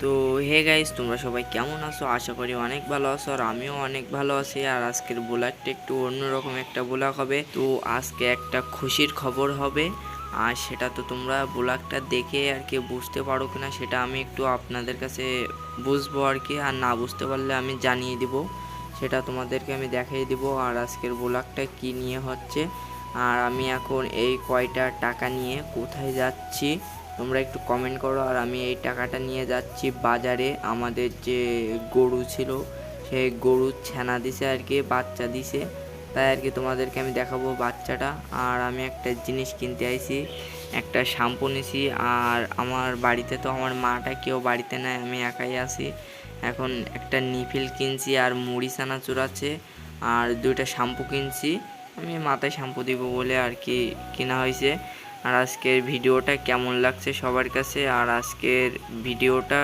তো hey guys, তোমরা সবাই কেমন আছো? আশা করি অনেক ভালো আছো, আর আমিও অনেক ভালো আছি। আর আজকের ব্লগটা একটু অন্যরকম একটা ব্লগ হবে। তো আজকে একটা খুশির খবর হবে, আর সেটা তো তোমরা ব্লগটা দেখে আর কি বুঝতে পারো কিনা সেটা আমি একটু আপনাদের কাছে বুঝবো আর কি। আর না বুঝতে পারলে আমি জানিয়ে দিব, সেটা তোমাদেরকে আমি দেখিয়ে দিব। আর আজকের ব্লগটা কি নিয়ে হচ্ছে, আর আমি এখন এই কয়টা টাকা নিয়ে কোথায় যাচ্ছি তোমরা একটু কমেন্ট করো। আর আমি এই টাকাটা নিয়ে যাচ্ছি বাজারে। আমাদের যে গরু ছিল, সেই গরুর ছানা দিছে আর কি, বাচ্চা দিছে, তাই আর কি তোমাদেরকে আমি দেখাবো বাচ্চাটা। আর আমি একটা জিনিস কিনতে আইছি, একটা শ্যাম্পু নিছি। আর আমার বাড়িতে তো আমার মাটা কেউ বাড়িতে নাই, আমি একাই আছি। এখন একটা নিফিল কিনছি, আর মুড়ি চানাচুর আছে, আর দুইটা শ্যাম্পু কিনছি। আমি মাথায় শ্যাম্পু দিব বলে আর কি কেনা হয়েছে। আর আজকের ভিডিওটা কেমন লাগছে সবার কাছে, আর আজকের ভিডিওটা